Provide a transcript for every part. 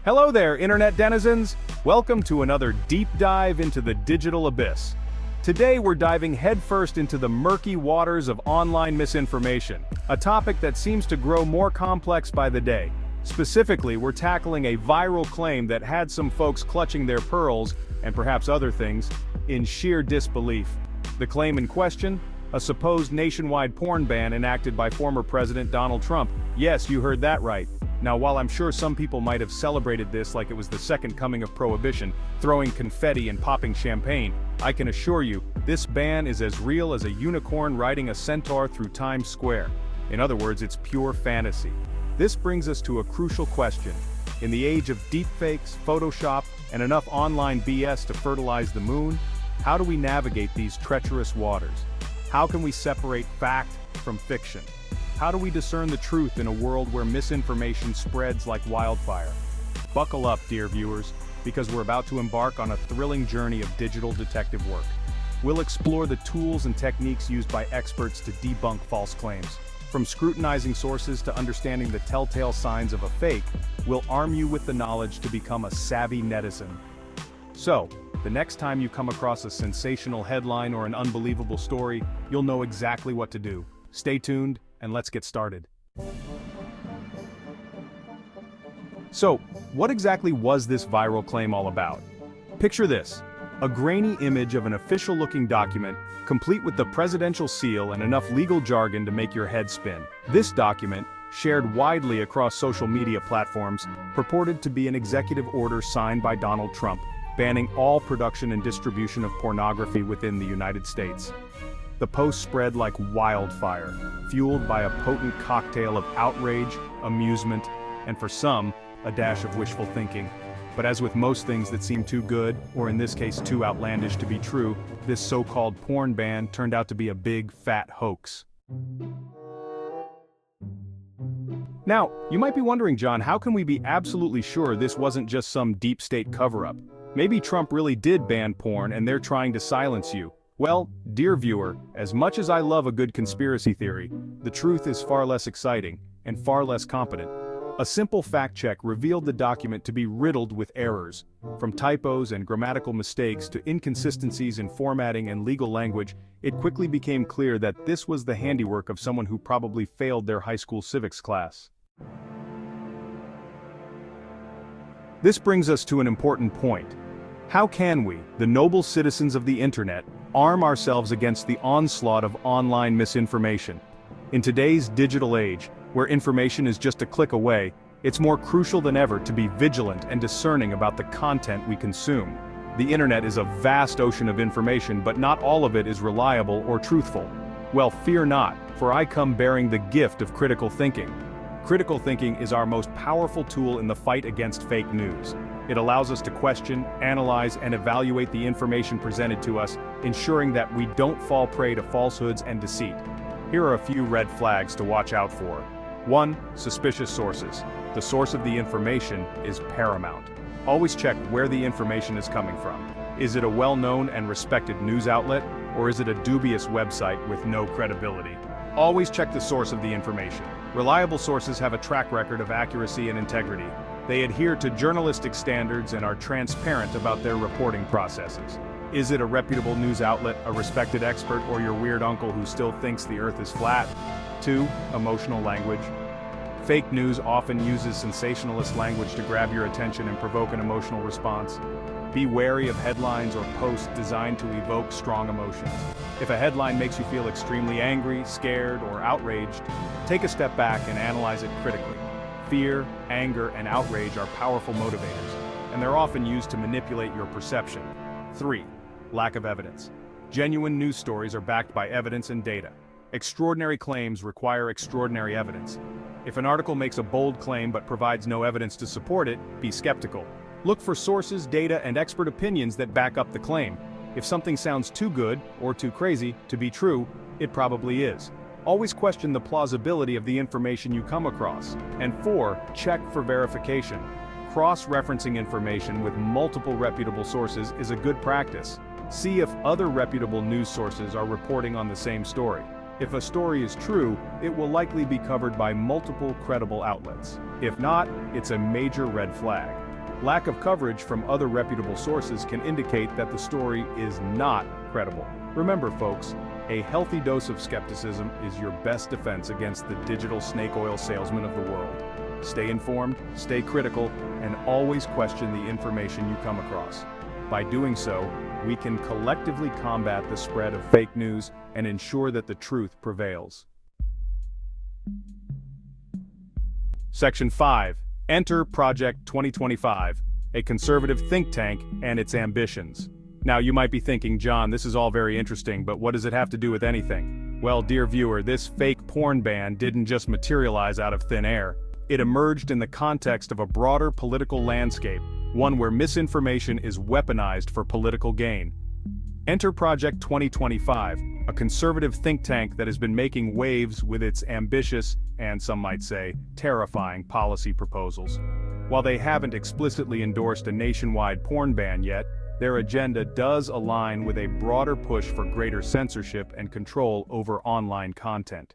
Hello there, internet denizens! Welcome to another deep dive into the digital abyss. Today we're diving headfirst into the murky waters of online misinformation, a topic that seems to grow more complex by the day. Specifically, we're tackling a viral claim that had some folks clutching their pearls, and perhaps other things, in sheer disbelief. The claim in question? A supposed nationwide porn ban enacted by former President Donald Trump. Yes, you heard that right. Now, while I'm sure some people might have celebrated this like it was the second coming of Prohibition, throwing confetti and popping champagne, I can assure you, this ban is as real as a unicorn riding a centaur through Times Square. In other words, it's pure fantasy. This brings us to a crucial question. In the age of deepfakes, Photoshop, and enough online BS to fertilize the moon, how do we navigate these treacherous waters? How can we separate fact from fiction? How do we discern the truth in a world where misinformation spreads like wildfire? Buckle up, dear viewers, because we're about to embark on a thrilling journey of digital detective work. We'll explore the tools and techniques used by experts to debunk false claims. From scrutinizing sources to understanding the telltale signs of a fake, we'll arm you with the knowledge to become a savvy netizen. So, the next time you come across a sensational headline or an unbelievable story, you'll know exactly what to do. Stay tuned, and let's get started. So, what exactly was this viral claim all about? Picture this: a grainy image of an official-looking document, complete with the presidential seal and enough legal jargon to make your head spin. This document, shared widely across social media platforms, purported to be an executive order signed by Donald Trump, banning all production and distribution of pornography within the United States. The post spread like wildfire, fueled by a potent cocktail of outrage, amusement, and for some, a dash of wishful thinking. But as with most things that seem too good, or in this case too outlandish to be true, this so-called porn ban turned out to be a big, fat hoax. Now, you might be wondering, John, how can we be absolutely sure this wasn't just some deep state cover-up? Maybe Trump really did ban porn and they're trying to silence you. Well, dear viewer, as much as I love a good conspiracy theory, the truth is far less exciting, and far less competent. A simple fact check revealed the document to be riddled with errors. From typos and grammatical mistakes to inconsistencies in formatting and legal language, it quickly became clear that this was the handiwork of someone who probably failed their high school civics class. This brings us to an important point. How can we, the noble citizens of the internet, arm ourselves against the onslaught of online misinformation? In today's digital age, where information is just a click away, it's more crucial than ever to be vigilant and discerning about the content we consume. The internet is a vast ocean of information, but not all of it is reliable or truthful. Well, fear not, for I come bearing the gift of critical thinking. Critical thinking is our most powerful tool in the fight against fake news. It allows us to question, analyze, and evaluate the information presented to us, ensuring that we don't fall prey to falsehoods and deceit. Here are a few red flags to watch out for. 1. Suspicious sources. The source of the information is paramount. Always check where the information is coming from. Is it a well-known and respected news outlet, or is it a dubious website with no credibility? Always check the source of the information. Reliable sources have a track record of accuracy and integrity. They adhere to journalistic standards and are transparent about their reporting processes. Is it a reputable news outlet, a respected expert, or your weird uncle who still thinks the earth is flat? 2. Emotional language. Fake news often uses sensationalist language to grab your attention and provoke an emotional response. Be wary of headlines or posts designed to evoke strong emotions. If a headline makes you feel extremely angry, scared, or outraged, take a step back and analyze it critically. Fear, anger, and outrage are powerful motivators, and they're often used to manipulate your perception. 3. Lack of evidence. Genuine news stories are backed by evidence and data. Extraordinary claims require extraordinary evidence. If an article makes a bold claim but provides no evidence to support it, be skeptical. Look for sources, data, and expert opinions that back up the claim. If something sounds too good, or too crazy, to be true, it probably is. Always question the plausibility of the information you come across. And 4, check for verification. Cross-referencing information with multiple reputable sources is a good practice. See if other reputable news sources are reporting on the same story. If a story is true, it will likely be covered by multiple credible outlets. If not, it's a major red flag. Lack of coverage from other reputable sources can indicate that the story is not credible. Remember, folks, a healthy dose of skepticism is your best defense against the digital snake oil salesman of the world. Stay informed, stay critical, and always question the information you come across. By doing so, we can collectively combat the spread of fake news and ensure that the truth prevails. Section 5. Enter Project 2025, a conservative think tank and its ambitions. Now you might be thinking, John, this is all very interesting, but what does it have to do with anything? Well, dear viewer, this fake porn ban didn't just materialize out of thin air. It emerged in the context of a broader political landscape, one where misinformation is weaponized for political gain. Enter Project 2025, a conservative think tank that has been making waves with its ambitious, and some might say, terrifying policy proposals. While they haven't explicitly endorsed a nationwide porn ban yet, their agenda does align with a broader push for greater censorship and control over online content.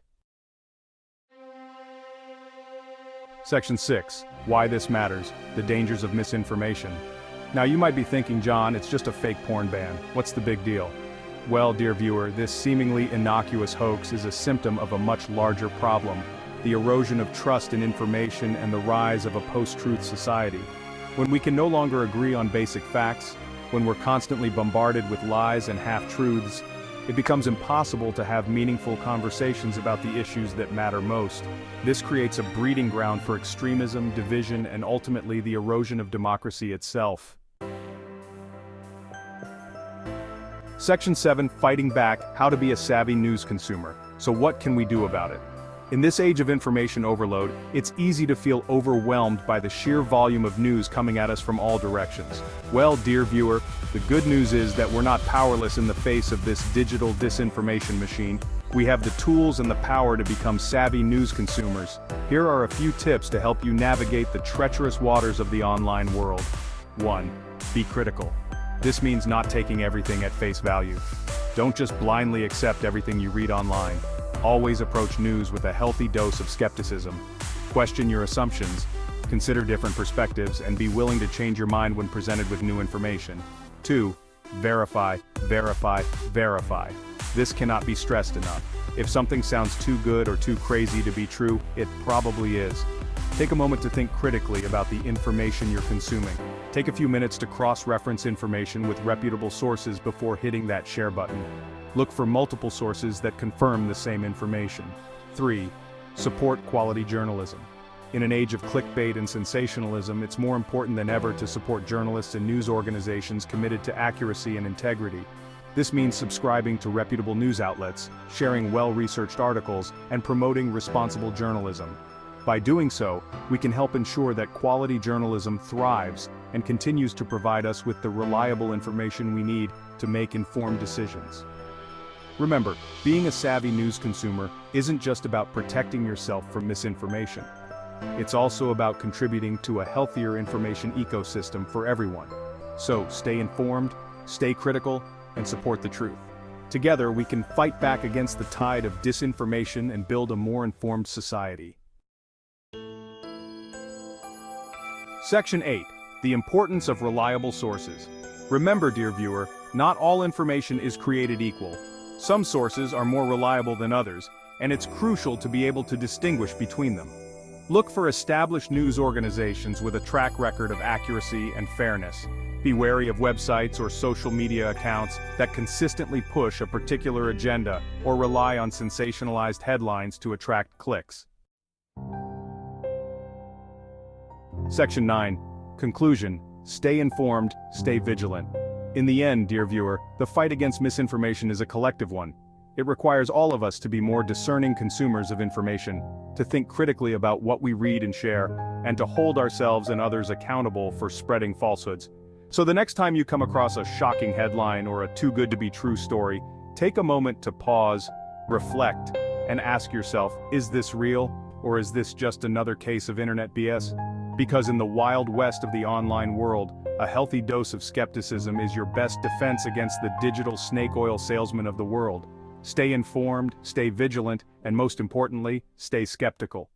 Section 6. Why this matters, the dangers of misinformation. Now you might be thinking, John, it's just a fake porn ban. What's the big deal? Well, dear viewer, this seemingly innocuous hoax is a symptom of a much larger problem, the erosion of trust in information and the rise of a post-truth society. When we can no longer agree on basic facts, when we're constantly bombarded with lies and half-truths, it becomes impossible to have meaningful conversations about the issues that matter most. This creates a breeding ground for extremism, division, and ultimately the erosion of democracy itself. Section 7. Fighting back, how to be a savvy news consumer. So what can we do about it? In this age of information overload, it's easy to feel overwhelmed by the sheer volume of news coming at us from all directions. Well, dear viewer, the good news is that we're not powerless in the face of this digital disinformation machine. We have the tools and the power to become savvy news consumers. Here are a few tips to help you navigate the treacherous waters of the online world. 1. Be critical. This means not taking everything at face value. Don't just blindly accept everything you read online. Always approach news with a healthy dose of skepticism. Question your assumptions, consider different perspectives, and be willing to change your mind when presented with new information. 2. Verify, verify, verify. This cannot be stressed enough. If something sounds too good or too crazy to be true, it probably is. Take a moment to think critically about the information you're consuming. Take a few minutes to cross-reference information with reputable sources before hitting that share button. Look for multiple sources that confirm the same information. 3. Support quality journalism. In an age of clickbait and sensationalism, it's more important than ever to support journalists and news organizations committed to accuracy and integrity. This means subscribing to reputable news outlets, sharing well-researched articles, and promoting responsible journalism. By doing so, we can help ensure that quality journalism thrives and continues to provide us with the reliable information we need to make informed decisions. Remember, being a savvy news consumer isn't just about protecting yourself from misinformation. It's also about contributing to a healthier information ecosystem for everyone. So stay informed, stay critical, and support the truth. Together, we can fight back against the tide of disinformation and build a more informed society. Section 8. The importance of reliable sources. Remember, dear viewer, not all information is created equal. Some sources are more reliable than others, and it's crucial to be able to distinguish between them. Look for established news organizations with a track record of accuracy and fairness. Be wary of websites or social media accounts that consistently push a particular agenda or rely on sensationalized headlines to attract clicks. Section 9. Conclusion. Stay informed, stay vigilant. In the end, dear viewer, the fight against misinformation is a collective one. It requires all of us to be more discerning consumers of information, to think critically about what we read and share, and to hold ourselves and others accountable for spreading falsehoods. So the next time you come across a shocking headline or a too-good-to-be-true story, take a moment to pause, reflect, and ask yourself, is this real, or is this just another case of internet BS? Because in the wild west of the online world, a healthy dose of skepticism is your best defense against the digital snake oil salesman of the world. Stay informed, stay vigilant, and most importantly, stay skeptical.